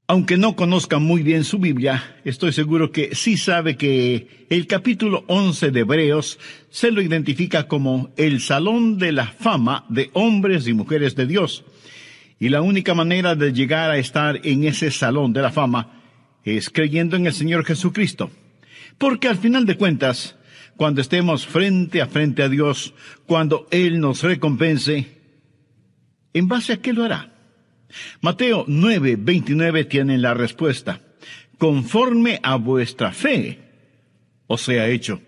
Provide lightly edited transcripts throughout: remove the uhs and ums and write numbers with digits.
Aunque no conozca muy bien su Biblia, estoy seguro que sí sabe que el capítulo 11 de Hebreos se lo identifica como el salón de la fama de hombres y mujeres de Dios. Y la única manera de llegar a estar en ese salón de la fama es creyendo en el Señor Jesucristo. Porque al final de cuentas, cuando estemos frente a Dios, cuando Él nos recompense, ¿en base a qué lo hará? Mateo 9:29 tiene la respuesta. Conforme a vuestra fe os sea hecho.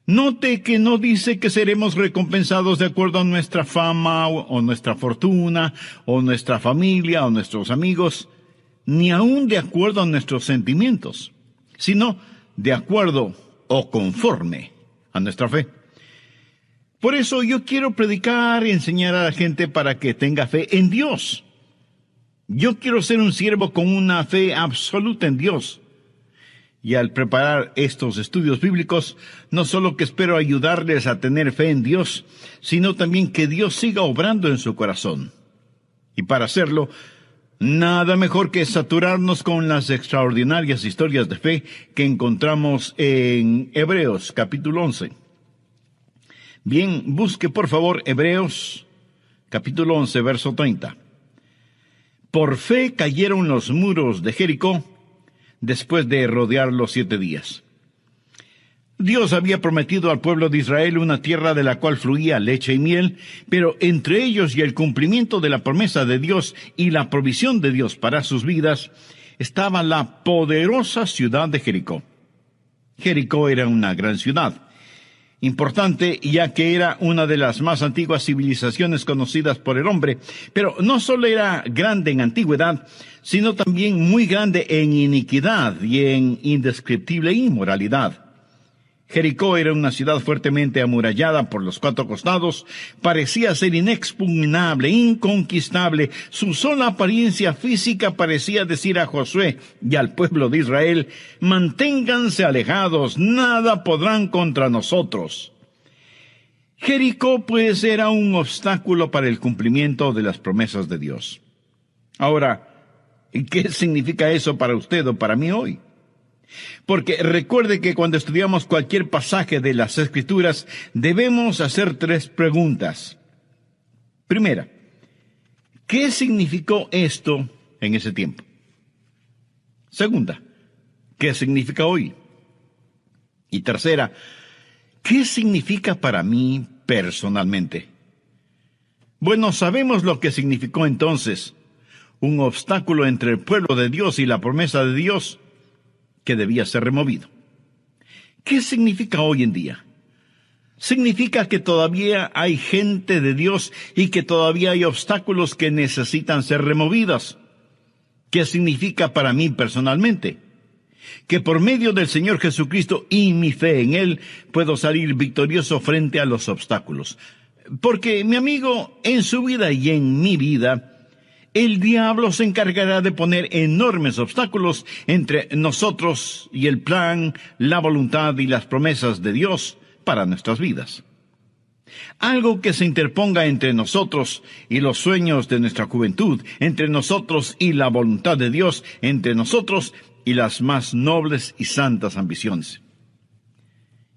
Note que no dice que seremos recompensados de acuerdo a nuestra fama o nuestra fortuna o nuestra familia o nuestros amigos, ni aun de acuerdo a nuestros sentimientos, sino de acuerdo o conforme a nuestra fe. Por eso yo quiero predicar y enseñar a la gente para que tenga fe en Dios. Yo quiero ser un siervo con una fe absoluta en Dios. Y al preparar estos estudios bíblicos, no solo que espero ayudarles a tener fe en Dios, sino también que Dios siga obrando en su corazón. Y para hacerlo, nada mejor que saturarnos con las extraordinarias historias de fe que encontramos en Hebreos capítulo 11. Bien, busque por favor Hebreos capítulo 11, verso 30. Por fe cayeron los muros de Jericó después de rodearlos 7 días. Dios había prometido al pueblo de Israel una tierra de la cual fluía leche y miel, pero entre ellos y el cumplimiento de la promesa de Dios y la provisión de Dios para sus vidas, estaba la poderosa ciudad de Jericó. Jericó era una gran ciudad, importante ya que era una de las más antiguas civilizaciones conocidas por el hombre, pero no solo era grande en antigüedad, sino también muy grande en iniquidad y en indescriptible inmoralidad. Jericó era una ciudad fuertemente amurallada por los 4 costados, parecía ser inexpugnable, inconquistable. Su sola apariencia física parecía decir a Josué y al pueblo de Israel: manténganse alejados, nada podrán contra nosotros. Jericó pues era un obstáculo para el cumplimiento de las promesas de Dios. Ahora, ¿qué significa eso para usted o para mí hoy? Porque recuerde que cuando estudiamos cualquier pasaje de las Escrituras, debemos hacer 3 preguntas. Primera, ¿qué significó esto en ese tiempo? Segunda, ¿qué significa hoy? Y tercera, ¿qué significa para mí personalmente? Bueno, sabemos lo que significó entonces: un obstáculo entre el pueblo de Dios y la promesa de Dios, que debía ser removido. ¿Qué significa hoy en día? Significa que todavía hay gente de Dios y que todavía hay obstáculos que necesitan ser removidos. ¿Qué significa para mí personalmente? Que por medio del Señor Jesucristo y mi fe en Él, puedo salir victorioso frente a los obstáculos. Porque, mi amigo, en su vida y en mi vida, el diablo se encargará de poner enormes obstáculos entre nosotros y el plan, la voluntad y las promesas de Dios para nuestras vidas. Algo que se interponga entre nosotros y los sueños de nuestra juventud, entre nosotros y la voluntad de Dios, entre nosotros y las más nobles y santas ambiciones.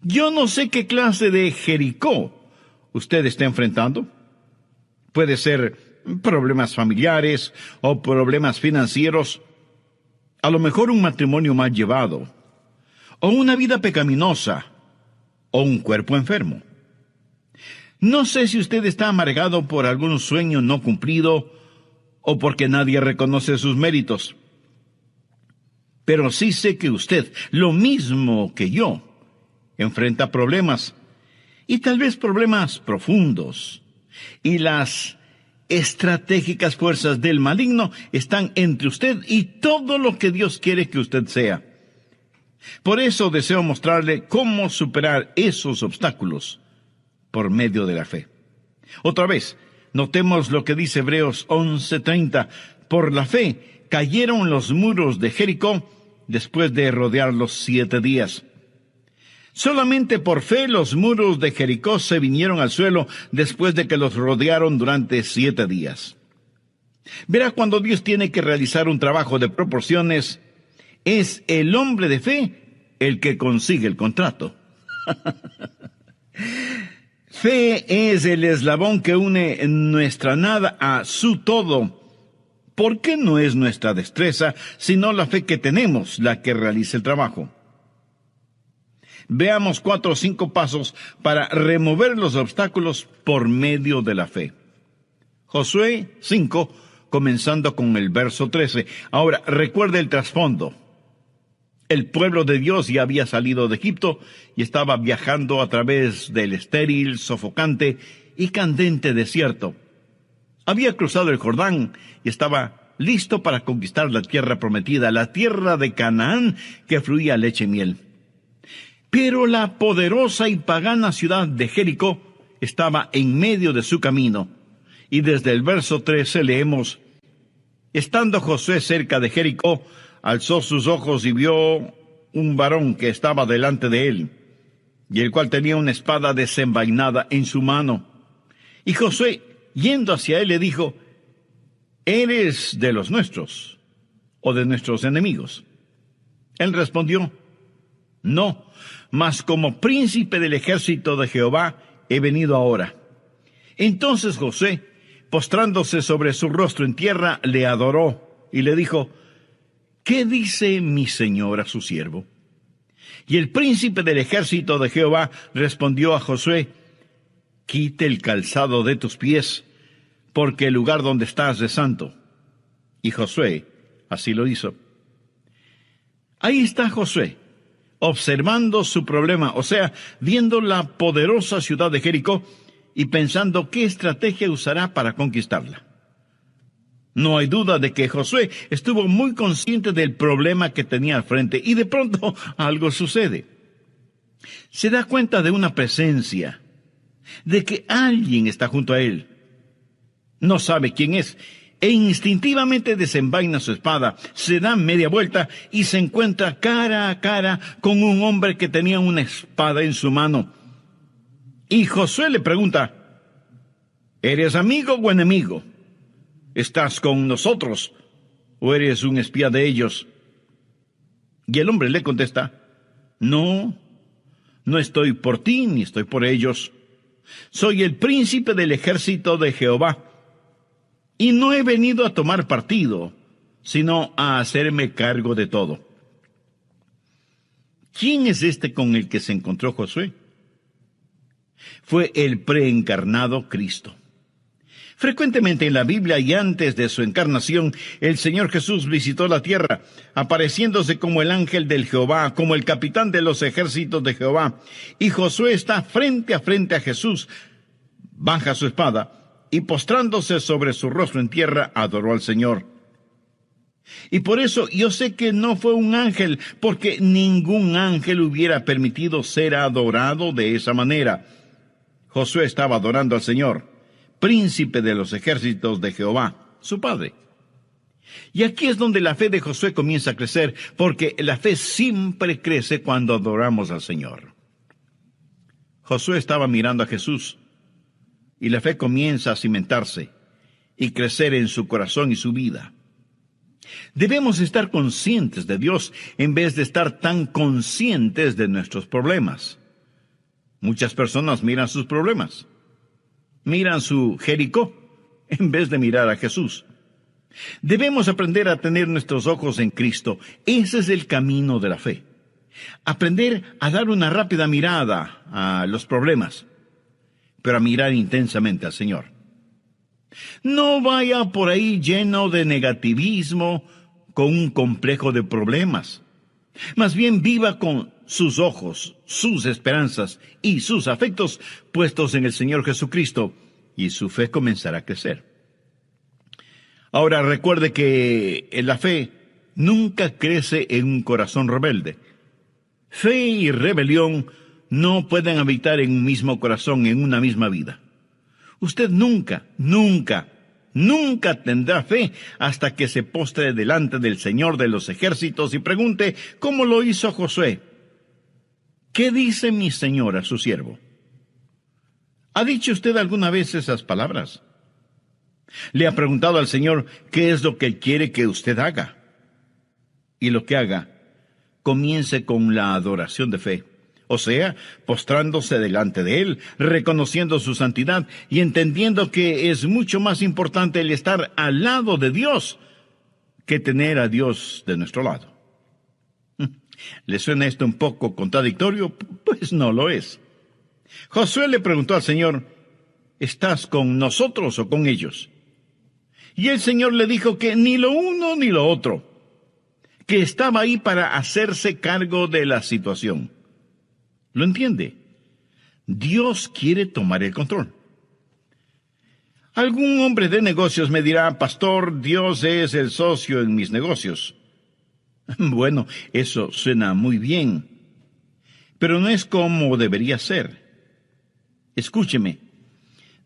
Yo no sé qué clase de Jericó usted está enfrentando. Puede ser problemas familiares o problemas financieros, a lo mejor un matrimonio mal llevado, o una vida pecaminosa, o un cuerpo enfermo. No sé si usted está amargado por algún sueño no cumplido, o porque nadie reconoce sus méritos. Pero sí sé que usted, lo mismo que yo, enfrenta problemas, y tal vez problemas profundos, y las estratégicas fuerzas del maligno están entre usted y todo lo que Dios quiere que usted sea. Por eso deseo mostrarle cómo superar esos obstáculos por medio de la fe. Otra vez, notemos lo que dice Hebreos 11:30. Por la fe cayeron los muros de Jericó después de rodearlos 7 días. Solamente por fe los muros de Jericó se vinieron al suelo después de que los rodearon durante 7 días. Verá, cuando Dios tiene que realizar un trabajo de proporciones, es el hombre de fe el que consigue el contrato. Fe es el eslabón que une nuestra nada a su todo. ¿Por qué no es nuestra destreza, sino la fe que tenemos la que realiza el trabajo? Veamos 4 o 5 pasos para remover los obstáculos por medio de la fe. Josué 5, comenzando con el verso 13. Ahora, recuerde el trasfondo. El pueblo de Dios ya había salido de Egipto y estaba viajando a través del estéril, sofocante y candente desierto. Había cruzado el Jordán y estaba listo para conquistar la tierra prometida, la tierra de Canaán que fluía leche y miel. Pero la poderosa y pagana ciudad de Jericó estaba en medio de su camino. Y desde el verso 13 leemos: estando Josué cerca de Jericó, alzó sus ojos y vio un varón que estaba delante de él, y el cual tenía una espada desenvainada en su mano. Y Josué, yendo hacia él, le dijo: ¿eres de los nuestros o de nuestros enemigos? Él respondió: no, mas como príncipe del ejército de Jehová he venido ahora. Entonces Josué, postrándose sobre su rostro en tierra, le adoró y le dijo: ¿qué dice mi señor a su siervo? Y el príncipe del ejército de Jehová respondió a Josué: quite el calzado de tus pies, porque el lugar donde estás es santo. Y Josué así lo hizo. Ahí está Josué, observando su problema, o sea, viendo la poderosa ciudad de Jericó y pensando qué estrategia usará para conquistarla. No hay duda de que Josué estuvo muy consciente del problema que tenía al frente y de pronto algo sucede. Se da cuenta de una presencia, de que alguien está junto a él. No sabe quién es e instintivamente desenvaina su espada, se da media vuelta y se encuentra cara a cara con un hombre que tenía una espada en su mano. Y Josué le pregunta: ¿eres amigo o enemigo? ¿Estás con nosotros o eres un espía de ellos? Y el hombre le contesta: no, no estoy por ti ni estoy por ellos. Soy el príncipe del ejército de Jehová, y no he venido a tomar partido, sino a hacerme cargo de todo. ¿Quién es este con el que se encontró Josué? Fue el preencarnado Cristo. Frecuentemente en la Biblia y antes de su encarnación, el Señor Jesús visitó la tierra, apareciéndose como el ángel del Jehová, como el capitán de los ejércitos de Jehová. Y Josué está frente a Jesús, baja su espada, y postrándose sobre su rostro en tierra, adoró al Señor. Y por eso yo sé que no fue un ángel, porque ningún ángel hubiera permitido ser adorado de esa manera. Josué estaba adorando al Señor, príncipe de los ejércitos de Jehová, su padre. Y aquí es donde la fe de Josué comienza a crecer, porque la fe siempre crece cuando adoramos al Señor. Josué estaba mirando a Jesús, y la fe comienza a cimentarse y crecer en su corazón y su vida. Debemos estar conscientes de Dios en vez de estar tan conscientes de nuestros problemas. Muchas personas miran sus problemas, miran su Jericó, en vez de mirar a Jesús. Debemos aprender a tener nuestros ojos en Cristo. Ese es el camino de la fe. Aprender a dar una rápida mirada a los problemas, pero a mirar intensamente al Señor. No vaya por ahí lleno de negativismo, con un complejo de problemas. Más bien viva con sus ojos, sus esperanzas y sus afectos puestos en el Señor Jesucristo, y su fe comenzará a crecer. Ahora recuerde que la fe nunca crece en un corazón rebelde. Fe y rebelión no pueden habitar en un mismo corazón, en una misma vida. Usted nunca tendrá fe hasta que se postre delante del Señor de los ejércitos y pregunte, ¿cómo lo hizo Josué? ¿Qué dice mi Señor a su siervo? ¿Ha dicho usted alguna vez esas palabras? Le ha preguntado al Señor qué es lo que Él quiere que usted haga. Y lo que haga, comience con la adoración de fe. O sea, postrándose delante de Él, reconociendo su santidad y entendiendo que es mucho más importante el estar al lado de Dios que tener a Dios de nuestro lado. ¿Le suena esto un poco contradictorio? Pues no lo es. Josué le preguntó al Señor, ¿estás con nosotros o con ellos? Y el Señor le dijo que ni lo uno ni lo otro, que estaba ahí para hacerse cargo de la situación. ¿Lo entiende? Dios quiere tomar el control. Algún hombre de negocios me dirá, pastor, Dios es el socio en mis negocios. Bueno, eso suena muy bien, pero no es como debería ser. Escúcheme,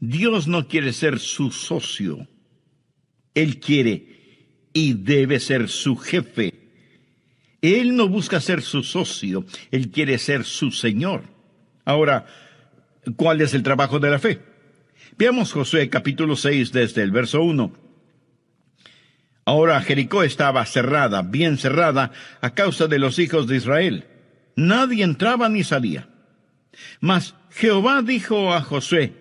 Dios no quiere ser su socio. Él quiere y debe ser su jefe. Él no busca ser su socio, Él quiere ser su Señor. Ahora, ¿cuál es el trabajo de la fe? Veamos Josué capítulo 6 desde el verso 1. Ahora Jericó estaba cerrada, bien cerrada, a causa de los hijos de Israel. Nadie entraba ni salía. Mas Jehová dijo a Josué,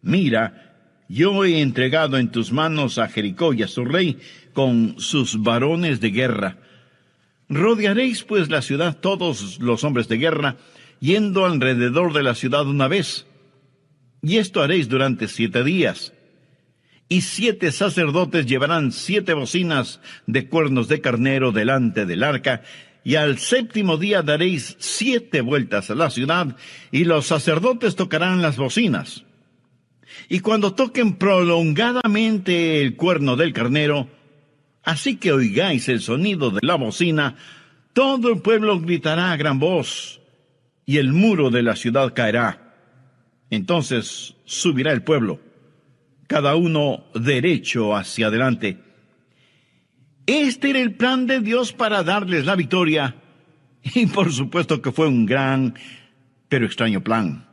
mira, yo he entregado en tus manos a Jericó y a su rey con sus varones de guerra. Rodearéis pues la ciudad todos los hombres de guerra, yendo alrededor de la ciudad una vez. Y esto haréis durante 7 días. Y 7 sacerdotes llevarán 7 bocinas de cuernos de carnero delante del arca, y al 7º día daréis 7 vueltas a la ciudad, y los sacerdotes tocarán las bocinas. Y cuando toquen prolongadamente el cuerno del carnero, así que oigáis el sonido de la bocina, todo el pueblo gritará a gran voz, y el muro de la ciudad caerá. Entonces subirá el pueblo, cada uno derecho hacia adelante. Este era el plan de Dios para darles la victoria, y por supuesto que fue un gran, pero extraño plan.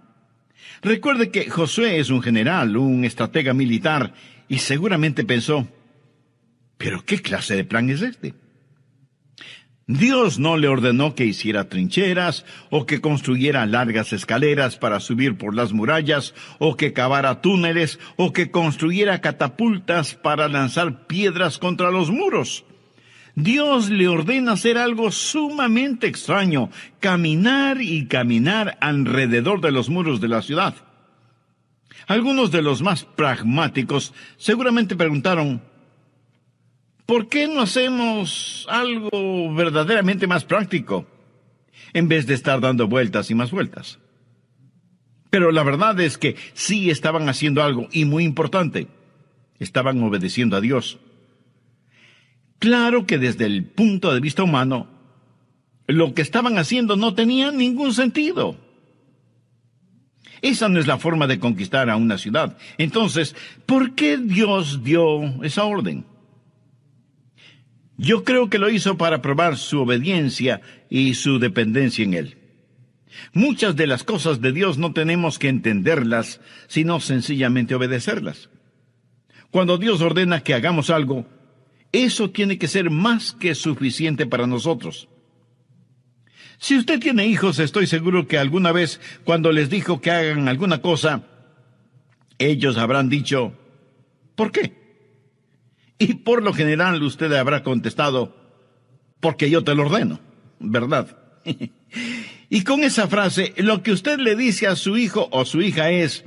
Recuerde que Josué es un general, un estratega militar, y seguramente pensó, ¿pero qué clase de plan es este? Dios no le ordenó que hiciera trincheras, o que construyera largas escaleras para subir por las murallas, o que cavara túneles, o que construyera catapultas para lanzar piedras contra los muros. Dios le ordena hacer algo sumamente extraño, caminar y caminar alrededor de los muros de la ciudad. Algunos de los más pragmáticos seguramente preguntaron, ¿por qué no hacemos algo verdaderamente más práctico, en vez de estar dando vueltas y más vueltas? Pero la verdad es que sí estaban haciendo algo, y muy importante, estaban obedeciendo a Dios. Claro que desde el punto de vista humano, lo que estaban haciendo no tenía ningún sentido. Esa no es la forma de conquistar a una ciudad. Entonces, ¿por qué Dios dio esa orden? Yo creo que lo hizo para probar su obediencia y su dependencia en Él. Muchas de las cosas de Dios no tenemos que entenderlas, sino sencillamente obedecerlas. Cuando Dios ordena que hagamos algo, eso tiene que ser más que suficiente para nosotros. Si usted tiene hijos, estoy seguro que alguna vez, cuando les dijo que hagan alguna cosa, ellos habrán dicho, ¿por qué? Y por lo general usted habrá contestado, porque yo te lo ordeno, ¿verdad? Y con esa frase, lo que usted le dice a su hijo o su hija es,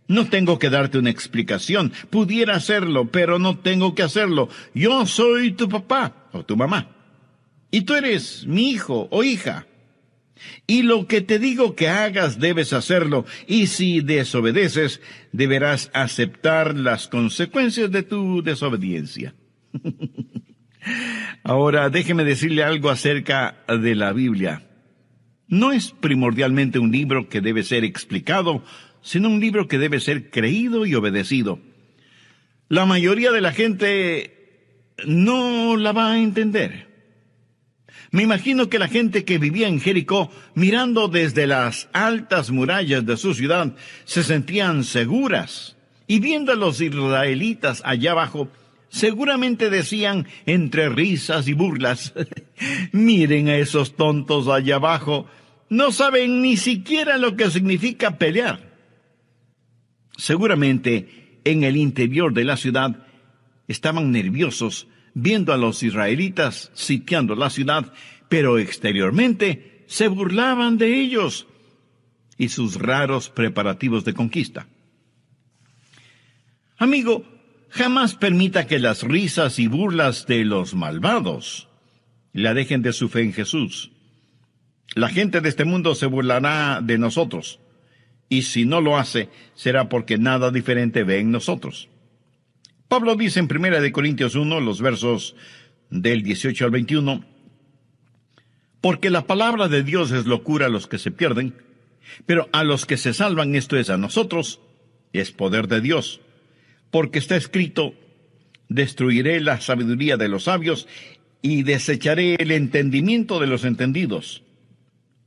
no tengo que darte una explicación, pudiera hacerlo, pero no tengo que hacerlo. Yo soy tu papá o tu mamá, y tú eres mi hijo o hija. Y lo que te digo que hagas debes hacerlo, y si desobedeces, deberás aceptar las consecuencias de tu desobediencia. Ahora, déjeme decirle algo acerca de la Biblia. No es primordialmente un libro que debe ser explicado, sino un libro que debe ser creído y obedecido. La mayoría de la gente no la va a entender. Me imagino que la gente que vivía en Jericó, mirando desde las altas murallas de su ciudad, se sentían seguras Y viendo a los israelitas allá abajo, seguramente decían entre risas y burlas, miren a esos tontos allá abajo, no saben ni siquiera lo que significa pelear. Seguramente en el interior de la ciudad estaban nerviosos viendo a los israelitas sitiando la ciudad, pero exteriormente se burlaban de ellos y sus raros preparativos de conquista. Amigo, jamás permita que las risas y burlas de los malvados la dejen de su fe en Jesús. La gente de este mundo se burlará de nosotros, y si no lo hace, será porque nada diferente ve en nosotros. Pablo dice en 1 Corintios 1, los versos del 18 al 21, porque la palabra de Dios es locura a los que se pierden, pero a los que se salvan, esto es a nosotros, es poder de Dios. Porque está escrito, destruiré la sabiduría de los sabios y desecharé el entendimiento de los entendidos.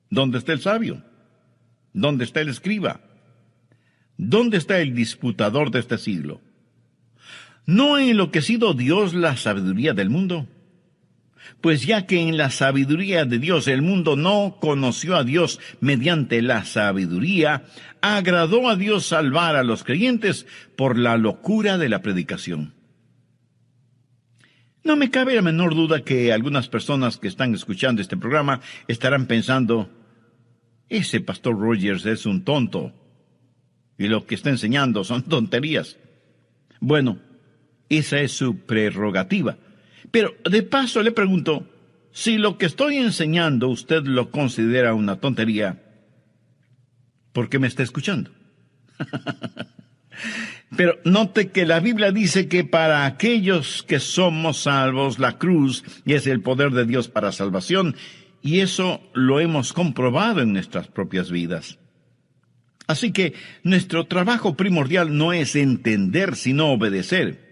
¿Dónde está el sabio? ¿Dónde está el escriba? ¿Dónde está el disputador de este siglo? ¿No ha enloquecido Dios la sabiduría del mundo? Pues ya que en la sabiduría de Dios el mundo no conoció a Dios mediante la sabiduría, agradó a Dios salvar a los creyentes por la locura de la predicación. No me cabe la menor duda que algunas personas que están escuchando este programa estarán pensando, ese pastor Rogers es un tonto, y lo que está enseñando son tonterías. Bueno, esa es su prerrogativa. Pero de paso le pregunto, si lo que estoy enseñando usted lo considera una tontería, ¿por qué me está escuchando? Pero note que la Biblia dice que para aquellos que somos salvos, la cruz es el poder de Dios para salvación, y eso lo hemos comprobado en nuestras propias vidas. Así que nuestro trabajo primordial no es entender, sino obedecer.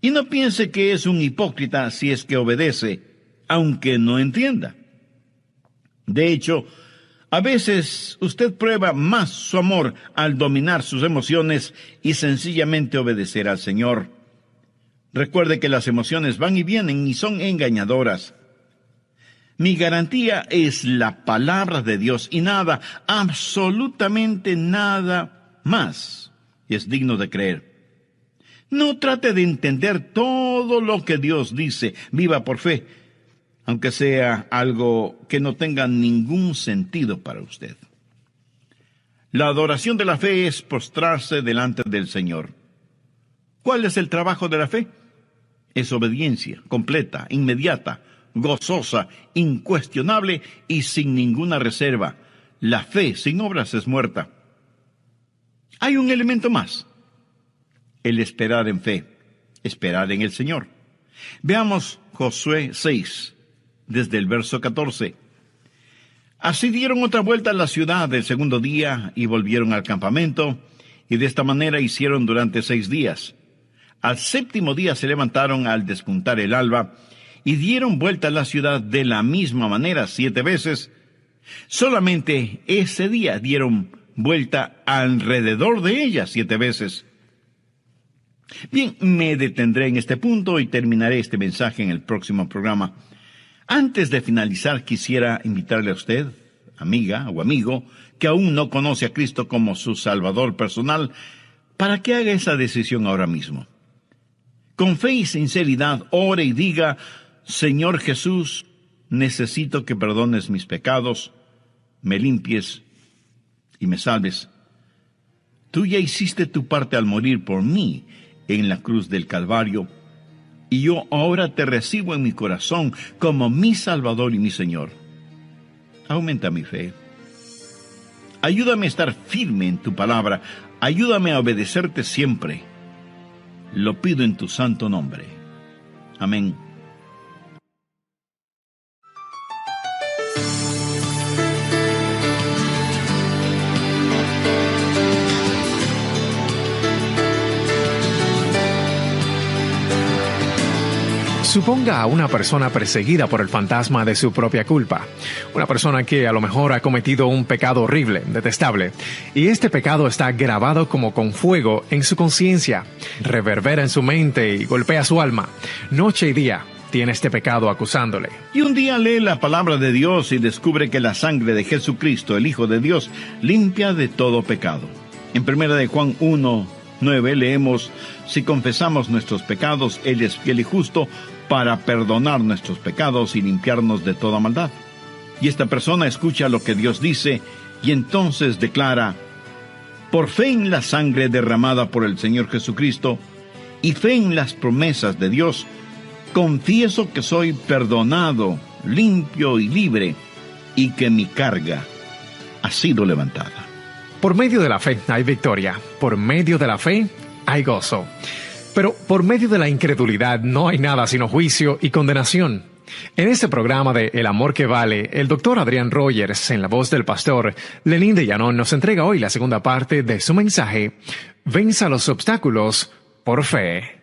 Y no piense que es un hipócrita si es que obedece, aunque no entienda. De hecho, a veces usted prueba más su amor al dominar sus emociones y sencillamente obedecer al Señor. Recuerde que las emociones van y vienen y son engañadoras. Mi garantía es la palabra de Dios y nada, absolutamente nada más es digno de creer. No trate de entender todo lo que Dios dice. Viva por fe, aunque sea algo que no tenga ningún sentido para usted. La adoración de la fe es postrarse delante del Señor. ¿Cuál es el trabajo de la fe? Es obediencia completa, inmediata, gozosa, incuestionable y sin ninguna reserva. La fe sin obras es muerta. Hay un elemento más. El esperar en fe, esperar en el Señor. Veamos Josué 6, desde el verso 14. Así dieron otra vuelta a la ciudad el segundo día y volvieron al campamento, y de esta manera hicieron durante 6 días. Al séptimo día se levantaron al despuntar el alba, y dieron vuelta a la ciudad de la misma manera 7 veces. Solamente ese día dieron vuelta alrededor de ella 7 veces. Bien, me detendré en este punto y terminaré este mensaje en el próximo programa. Antes de finalizar, quisiera invitarle a usted, amiga o amigo, que aún no conoce a Cristo como su Salvador personal, para que haga esa decisión ahora mismo. Con fe y sinceridad, ore y diga, Señor Jesús, necesito que perdones mis pecados, me limpies y me salves. Tú ya hiciste tu parte al morir por mí en la cruz del Calvario, y yo ahora te recibo en mi corazón como mi Salvador y mi Señor. Aumenta mi fe. Ayúdame a estar firme en tu palabra. Ayúdame a obedecerte siempre. Lo pido en tu santo nombre. Amén. Suponga a una persona perseguida por el fantasma de su propia culpa. Una persona que a lo mejor ha cometido un pecado horrible, detestable. Y este pecado está grabado como con fuego en su conciencia. Reverbera en su mente y golpea su alma. Noche y día tiene este pecado acusándole. Y un día lee la palabra de Dios y descubre que la sangre de Jesucristo, el Hijo de Dios, limpia de todo pecado. En 1 de Juan 1:9 leemos: si confesamos nuestros pecados, Él es fiel y justo para perdonar nuestros pecados y limpiarnos de toda maldad. Y esta persona escucha lo que Dios dice y entonces declara: por fe en la sangre derramada por el Señor Jesucristo y fe en las promesas de Dios, confieso que soy perdonado, limpio y libre, y que mi carga ha sido levantada. Por medio de la fe hay victoria. Por medio de la fe hay gozo. Pero por medio de la incredulidad no hay nada sino juicio y condenación. En este programa de El Amor que Vale, el Dr. Adrián Rogers, en la voz del pastor Lenín de Llanón, nos entrega hoy la segunda parte de su mensaje: Venza los obstáculos por fe.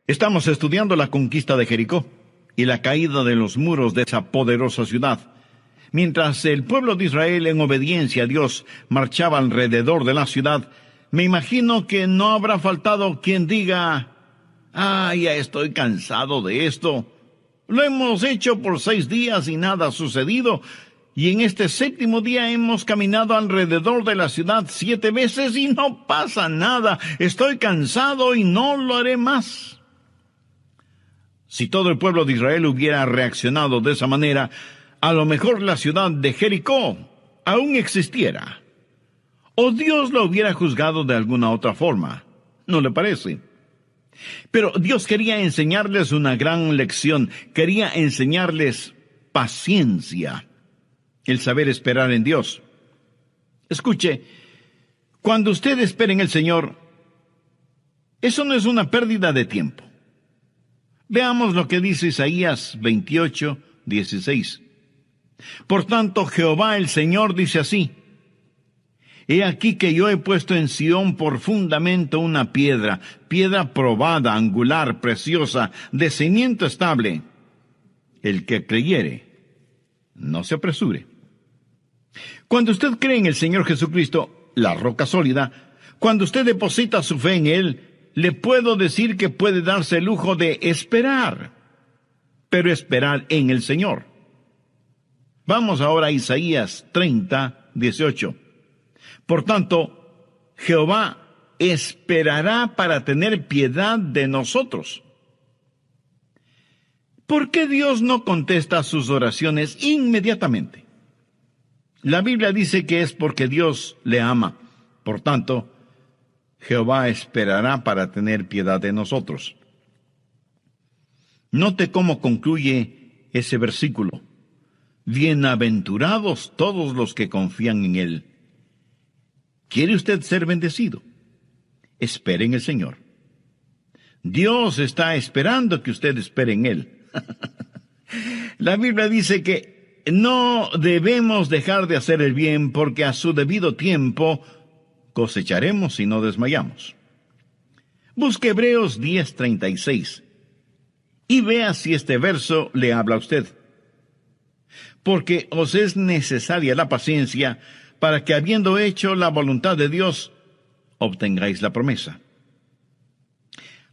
Estamos estudiando la conquista de Jericó y la caída de los muros de esa poderosa ciudad. Mientras el pueblo de Israel, en obediencia a Dios, marchaba alrededor de la ciudad, me imagino que no habrá faltado quien diga: ya estoy cansado de esto. Lo hemos hecho por 6 días y nada ha sucedido. Y en este 7º día hemos caminado alrededor de la ciudad 7 veces y no pasa nada. Estoy cansado y no lo haré más. Si todo el pueblo de Israel hubiera reaccionado de esa manera, a lo mejor la ciudad de Jericó aún existiera. O Dios lo hubiera juzgado de alguna otra forma. ¿No le parece? Pero Dios quería enseñarles una gran lección. Quería enseñarles paciencia, el saber esperar en Dios. Escuche, cuando usted espera en el Señor, eso no es una pérdida de tiempo. Veamos lo que dice Isaías 28:16. Por tanto, Jehová el Señor dice así: he aquí que yo he puesto en Sión por fundamento una piedra probada, angular, preciosa, de cimiento estable. El que creyere, no se apresure. Cuando usted cree en el Señor Jesucristo, la roca sólida, cuando usted deposita su fe en Él, le puedo decir que puede darse el lujo de esperar, pero esperar en el Señor. Vamos ahora a Isaías 30:18. Por tanto, Jehová esperará para tener piedad de nosotros. ¿Por qué Dios no contesta sus oraciones inmediatamente? La Biblia dice que es porque Dios le ama. Por tanto, Jehová esperará para tener piedad de nosotros. Note cómo concluye ese versículo: bienaventurados todos los que confían en Él. ¿Quiere usted ser bendecido? Espere en el Señor. Dios está esperando que usted espere en Él. La Biblia dice que no debemos dejar de hacer el bien, porque a su debido tiempo cosecharemos si no desmayamos. Busque Hebreos 10:36 y vea si este verso le habla a usted. Porque os es necesaria la paciencia, para que, habiendo hecho la voluntad de Dios, obtengáis la promesa.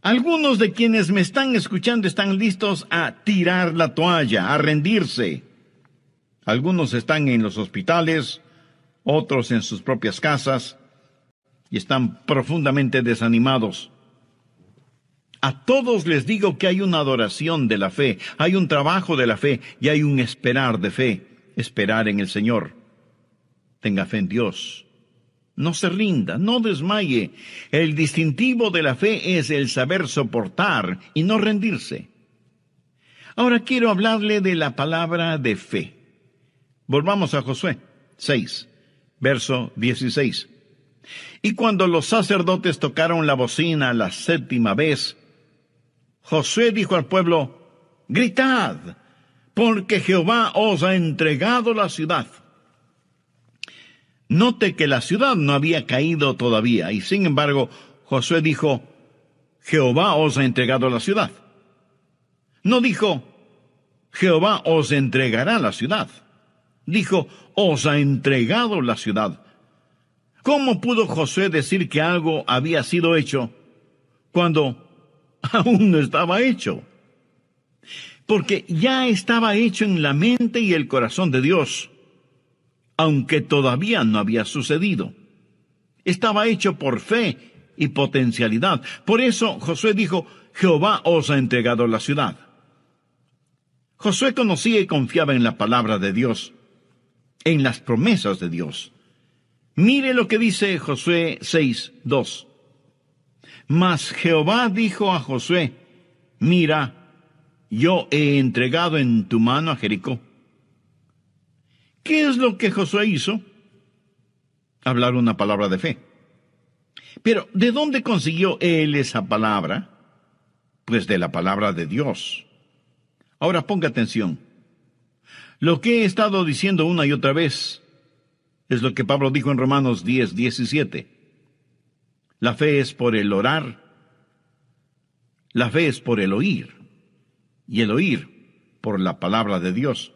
Algunos de quienes me están escuchando están listos a tirar la toalla, a rendirse. Algunos están en los hospitales, otros en sus propias casas, y están profundamente desanimados. A todos les digo que hay una adoración de la fe, hay un trabajo de la fe y hay un esperar de fe, esperar en el Señor. Tenga fe en Dios. No se rinda, no desmaye. El distintivo de la fe es el saber soportar y no rendirse. Ahora quiero hablarle de la palabra de fe. Volvamos a Josué 6, verso 16. Y cuando los sacerdotes tocaron la bocina la 7ª vez, Josué dijo al pueblo: gritad, porque Jehová os ha entregado la ciudad. Note que la ciudad no había caído todavía, y sin embargo, Josué dijo: Jehová os ha entregado la ciudad. No dijo, Jehová os entregará la ciudad. Dijo, os ha entregado la ciudad. ¿Cómo pudo Josué decir que algo había sido hecho cuando aún no estaba hecho? Porque ya estaba hecho en la mente y el corazón de Dios, aunque todavía no había sucedido. Estaba hecho por fe y potencialidad. Por eso Josué dijo, Jehová os ha entregado la ciudad. Josué conocía y confiaba en la palabra de Dios, en las promesas de Dios. Mire lo que dice Josué 6:2. Mas Jehová dijo a Josué, mira, yo he entregado en tu mano a Jericó. ¿Qué es lo que Josué hizo? Hablar una palabra de fe. Pero, ¿de dónde consiguió él esa palabra? Pues de la palabra de Dios. Ahora ponga atención. Lo que he estado diciendo una y otra vez es lo que Pablo dijo en Romanos 10:17. La fe es por el orar, la fe es por el oír, y el oír por la palabra de Dios.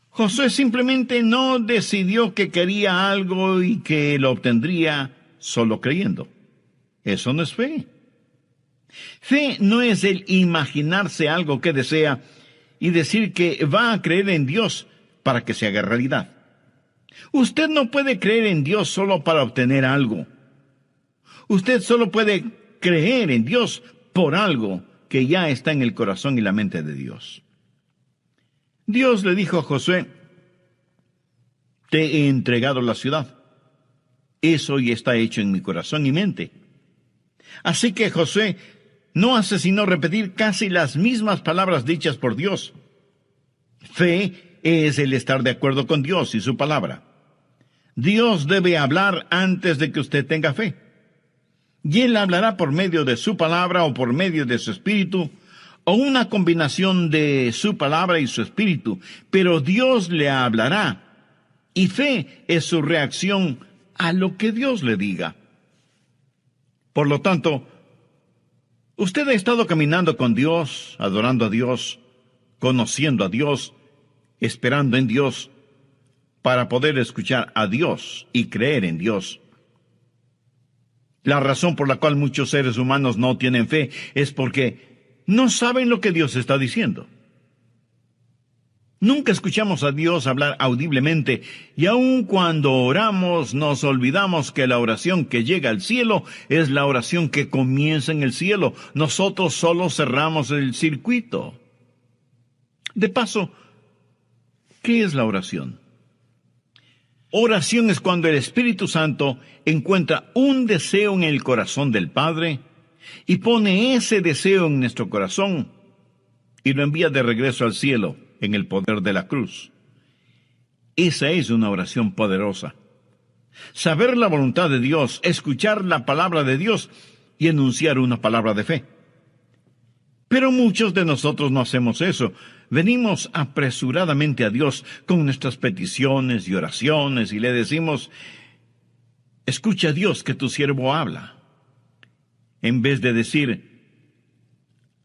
Josué simplemente no decidió que quería algo y que lo obtendría solo creyendo. Eso no es fe. Fe no es el imaginarse algo que desea y decir que va a creer en Dios para que se haga realidad. Usted no puede creer en Dios solo para obtener algo. Usted solo puede creer en Dios por algo que ya está en el corazón y la mente de Dios. Dios le dijo a Josué, te he entregado la ciudad. Eso ya está hecho en mi corazón y mente. Así que Josué no hace sino repetir casi las mismas palabras dichas por Dios. Fe es el estar de acuerdo con Dios y su palabra. Dios debe hablar antes de que usted tenga fe. Y Él hablará por medio de su palabra o por medio de su espíritu, o una combinación de su palabra y su espíritu. Pero Dios le hablará, y fe es su reacción a lo que Dios le diga. Por lo tanto, usted ha estado caminando con Dios, adorando a Dios, conociendo a Dios, esperando en Dios, para poder escuchar a Dios y creer en Dios. La razón por la cual muchos seres humanos no tienen fe es porque no saben lo que Dios está diciendo. Nunca escuchamos a Dios hablar audiblemente, y aun cuando oramos nos olvidamos que la oración que llega al cielo es la oración que comienza en el cielo. Nosotros solo cerramos el circuito. De paso, ¿qué es la oración? Oración es cuando el Espíritu Santo encuentra un deseo en el corazón del Padre y pone ese deseo en nuestro corazón y lo envía de regreso al cielo en el poder de la cruz. Esa es una oración poderosa. Saber la voluntad de Dios, escuchar la palabra de Dios y enunciar una palabra de fe. Pero muchos de nosotros no hacemos eso. Venimos apresuradamente a Dios con nuestras peticiones y oraciones y le decimos, escucha a Dios que tu siervo habla. En vez de decir,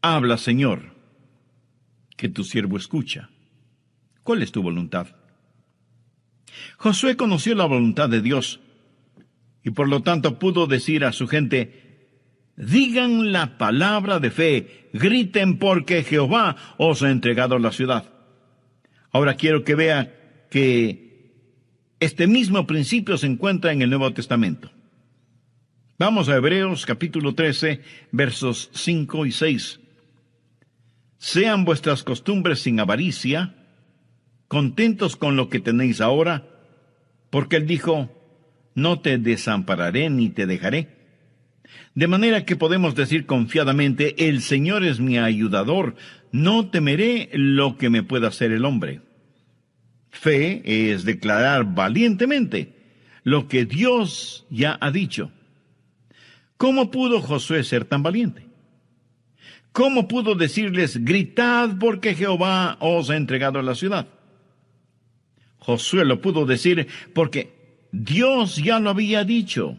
habla Señor, que tu siervo escucha. ¿Cuál es tu voluntad? Josué conoció la voluntad de Dios y por lo tanto pudo decir a su gente, digan la palabra de fe, griten porque Jehová os ha entregado la ciudad. Ahora quiero que vea que este mismo principio se encuentra en el Nuevo Testamento. Vamos a Hebreos capítulo 13, versos 5 y 6. Sean vuestras costumbres sin avaricia, contentos con lo que tenéis ahora, porque Él dijo, no te desampararé ni te dejaré. De manera que podemos decir confiadamente, el Señor es mi ayudador, no temeré lo que me pueda hacer el hombre. Fe es declarar valientemente lo que Dios ya ha dicho. ¿Cómo pudo Josué ser tan valiente? ¿Cómo pudo decirles, gritad porque Jehová os ha entregado la ciudad? Josué lo pudo decir porque Dios ya lo había dicho.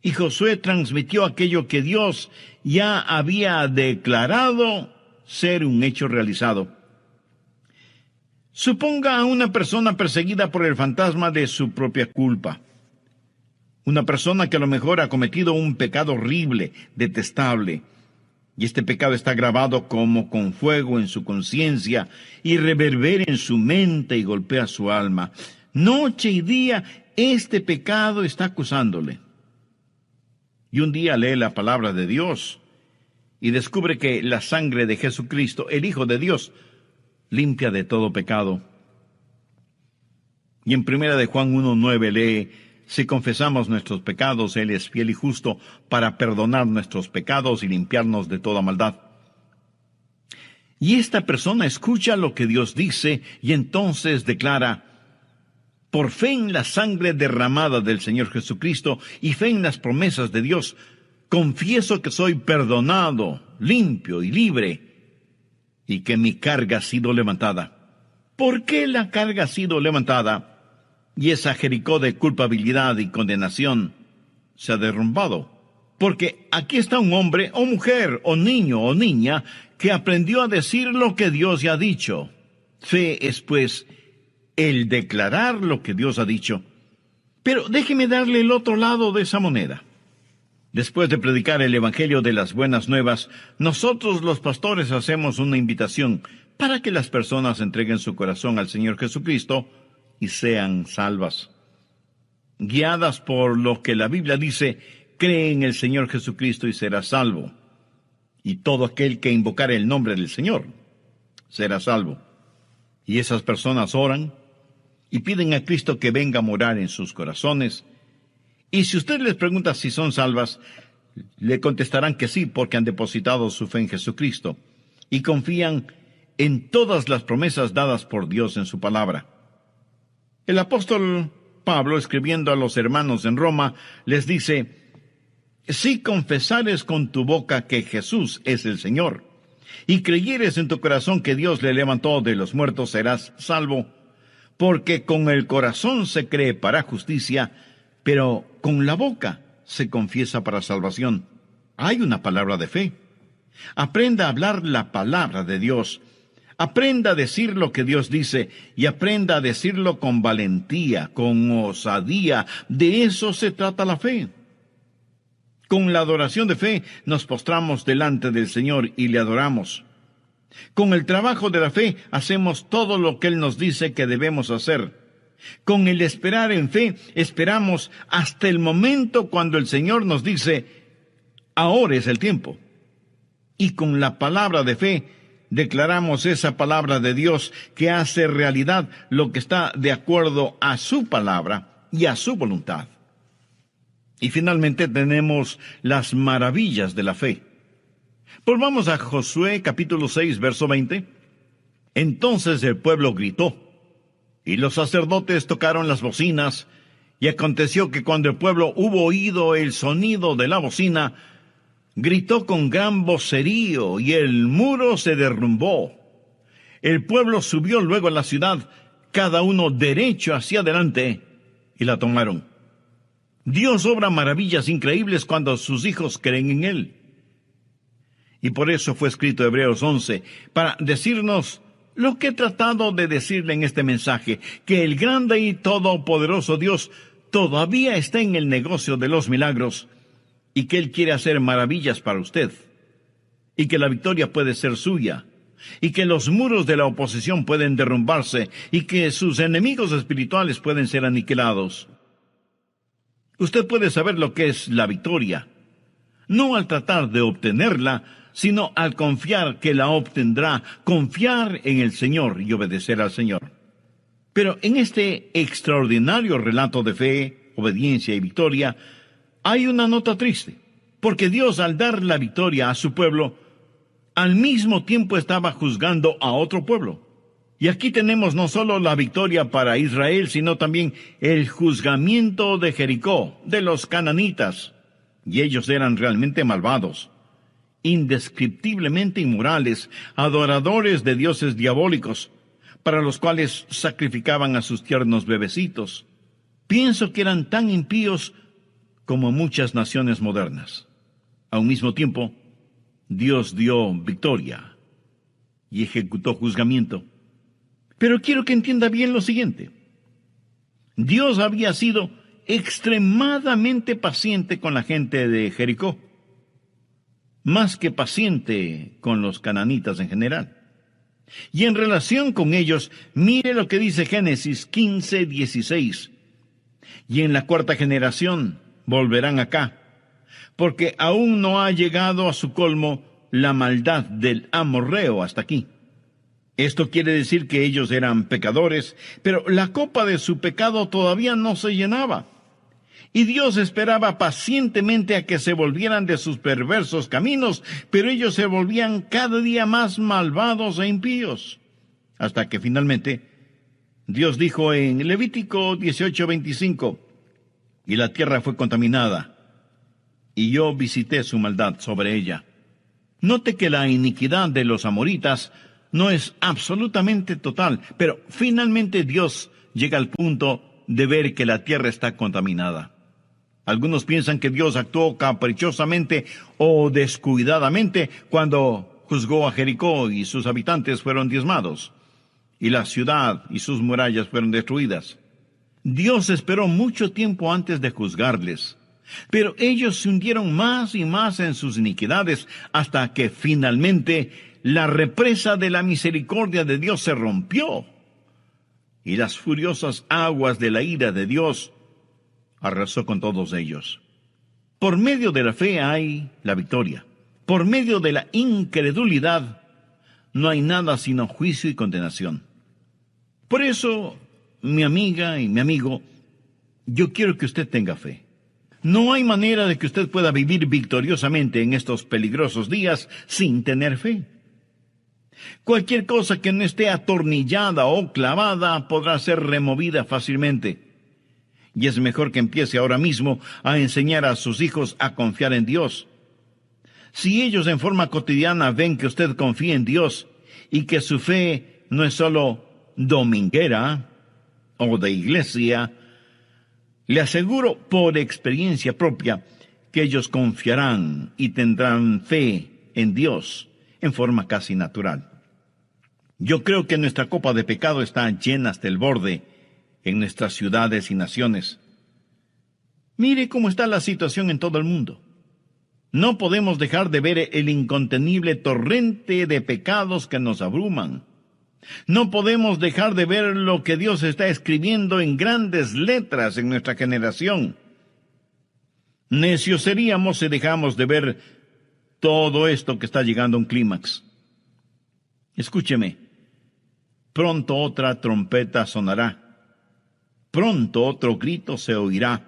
Y Josué transmitió aquello que Dios ya había declarado ser un hecho realizado. Suponga a una persona perseguida por el fantasma de su propia culpa. Una persona que a lo mejor ha cometido un pecado horrible, detestable, y este pecado está grabado como con fuego en su conciencia y reverbera en su mente y golpea su alma. Noche y día este pecado está acusándole. Y un día lee la palabra de Dios y descubre que la sangre de Jesucristo, el Hijo de Dios, limpia de todo pecado. Y en 1 de Juan 1:9 lee: si confesamos nuestros pecados, Él es fiel y justo para perdonar nuestros pecados y limpiarnos de toda maldad. Y esta persona escucha lo que Dios dice y entonces declara: por fe en la sangre derramada del Señor Jesucristo y fe en las promesas de Dios, confieso que soy perdonado, limpio y libre, y que mi carga ha sido levantada. ¿Por qué la carga ha sido levantada? Y esa Jericó de culpabilidad y condenación se ha derrumbado. Porque aquí está un hombre o mujer o niño o niña que aprendió a decir lo que Dios ya ha dicho. Fe es, pues, el declarar lo que Dios ha dicho. Pero déjeme darle el otro lado de esa moneda. Después de predicar el Evangelio de las Buenas Nuevas, nosotros los pastores hacemos una invitación para que las personas entreguen su corazón al Señor Jesucristo y sean salvas. Guiadas por lo que la Biblia dice, cree en el Señor Jesucristo y serás salvo. Y todo aquel que invocare el nombre del Señor será salvo. Y esas personas oran y piden a Cristo que venga a morar en sus corazones. Y si usted les pregunta si son salvas, le contestarán que sí, porque han depositado su fe en Jesucristo y confían en todas las promesas dadas por Dios en su palabra. El apóstol Pablo, escribiendo a los hermanos en Roma, les dice: si confesares con tu boca que Jesús es el Señor, y creyeres en tu corazón que Dios le levantó de los muertos, serás salvo, porque con el corazón se cree para justicia, pero con la boca se confiesa para salvación. Hay una palabra de fe. Aprenda a hablar la palabra de Dios. Aprenda a decir lo que Dios dice y aprenda a decirlo con valentía, con osadía. De eso se trata la fe. Con la adoración de fe nos postramos delante del Señor y le adoramos. Con el trabajo de la fe hacemos todo lo que Él nos dice que debemos hacer. Con el esperar en fe, esperamos hasta el momento cuando el Señor nos dice: ahora es el tiempo. Y con la palabra de fe, declaramos esa palabra de Dios que hace realidad lo que está de acuerdo a su palabra y a su voluntad. Y finalmente tenemos las maravillas de la fe. Volvamos a Josué capítulo 6, verso 20. Entonces el pueblo gritó, y los sacerdotes tocaron las bocinas, y aconteció que cuando el pueblo hubo oído el sonido de la bocina, gritó con gran vocerío, y el muro se derrumbó. El pueblo subió luego a la ciudad, cada uno derecho hacia adelante, y la tomaron. Dios obra maravillas increíbles cuando sus hijos creen en Él. Y por eso fue escrito Hebreos 11, para decirnos lo que he tratado de decirle en este mensaje, que el grande y todopoderoso Dios todavía está en el negocio de los milagros, y que Él quiere hacer maravillas para usted, y que la victoria puede ser suya, y que los muros de la oposición pueden derrumbarse, y que sus enemigos espirituales pueden ser aniquilados. Usted puede saber lo que es la victoria, no al tratar de obtenerla, sino al confiar que la obtendrá, confiar en el Señor y obedecer al Señor. Pero en este extraordinario relato de fe, obediencia y victoria, hay una nota triste, porque Dios, al dar la victoria a su pueblo, al mismo tiempo estaba juzgando a otro pueblo. Y aquí tenemos no solo la victoria para Israel, sino también el juzgamiento de Jericó, de los cananitas. Y ellos eran realmente malvados, indescriptiblemente inmorales, adoradores de dioses diabólicos, para los cuales sacrificaban a sus tiernos bebecitos. Pienso que eran tan impíos como muchas naciones modernas. A un mismo tiempo, Dios dio victoria y ejecutó juzgamiento. Pero quiero que entienda bien lo siguiente. Dios había sido extremadamente paciente con la gente de Jericó, más que paciente con los cananitas en general. Y en relación con ellos, mire lo que dice Génesis 15:16. Y en la cuarta generación volverán acá, porque aún no ha llegado a su colmo la maldad del amorreo hasta aquí. Esto quiere decir que ellos eran pecadores, pero la copa de su pecado todavía no se llenaba. Y Dios esperaba pacientemente a que se volvieran de sus perversos caminos, pero ellos se volvían cada día más malvados e impíos. Hasta que finalmente Dios dijo en Levítico 18:25, y la tierra fue contaminada, y yo visité su maldad sobre ella. Note que la iniquidad de los amoritas no es absolutamente total, pero finalmente Dios llega al punto de ver que la tierra está contaminada. Algunos piensan que Dios actuó caprichosamente o descuidadamente cuando juzgó a Jericó y sus habitantes fueron diezmados, y la ciudad y sus murallas fueron destruidas. Dios esperó mucho tiempo antes de juzgarles, pero ellos se hundieron más y más en sus iniquidades hasta que finalmente la represa de la misericordia de Dios se rompió, y las furiosas aguas de la ira de Dios arrasó con todos ellos. Por medio de la fe hay la victoria. Por medio de la incredulidad no hay nada sino juicio y condenación. Por eso, mi amiga y mi amigo, yo quiero que usted tenga fe. No hay manera de que usted pueda vivir victoriosamente en estos peligrosos días sin tener fe. Cualquier cosa que no esté atornillada o clavada podrá ser removida fácilmente. Y es mejor que empiece ahora mismo a enseñar a sus hijos a confiar en Dios. Si ellos en forma cotidiana ven que usted confía en Dios y que su fe no es solo dominguera o de iglesia, le aseguro por experiencia propia que ellos confiarán y tendrán fe en Dios en forma casi natural. Yo creo que nuestra copa de pecado está llena hasta el borde en nuestras ciudades y naciones. Mire cómo está la situación en todo el mundo. No podemos dejar de ver el incontenible torrente de pecados que nos abruman. No podemos dejar de ver lo que Dios está escribiendo en grandes letras en nuestra generación. Necios seríamos si dejamos de ver todo esto que está llegando a un clímax. Escúcheme, pronto otra trompeta sonará. Pronto otro grito se oirá,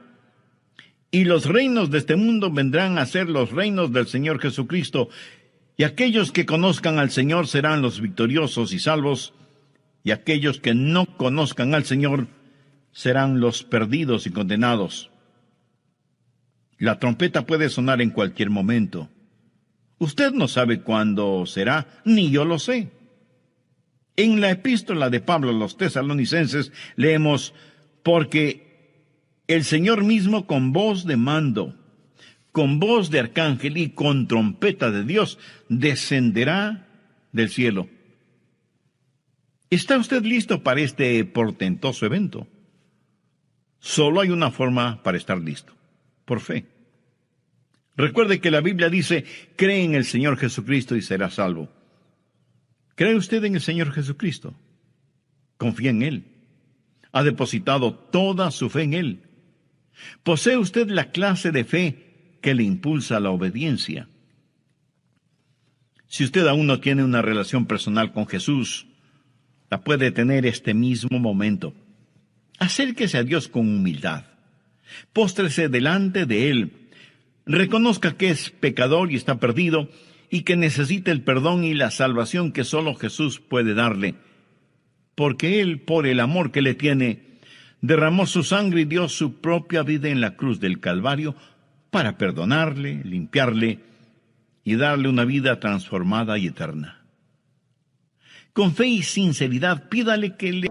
y los reinos de este mundo vendrán a ser los reinos del Señor Jesucristo, y aquellos que conozcan al Señor serán los victoriosos y salvos, y aquellos que no conozcan al Señor serán los perdidos y condenados. La trompeta puede sonar en cualquier momento. Usted no sabe cuándo será, ni yo lo sé. En la epístola de Pablo a los tesalonicenses leemos: porque el Señor mismo con voz de mando, con voz de arcángel y con trompeta de Dios descenderá del cielo. ¿Está usted listo para este portentoso evento? Solo hay una forma para estar listo: por fe. Recuerde que la Biblia dice: cree en el Señor Jesucristo y será salvo. ¿Cree usted en el Señor Jesucristo? ¿Confía en Él? ¿Ha depositado toda su fe en Él? ¿Posee usted la clase de fe que le impulsa a la obediencia? Si usted aún no tiene una relación personal con Jesús, la puede tener este mismo momento. Acérquese a Dios con humildad. Póstrese delante de Él. Reconozca que es pecador y está perdido, y que necesita el perdón y la salvación que solo Jesús puede darle. Porque Él, por el amor que le tiene, derramó su sangre y dio su propia vida en la cruz del Calvario para perdonarle, limpiarle y darle una vida transformada y eterna. Con fe y sinceridad, pídale que le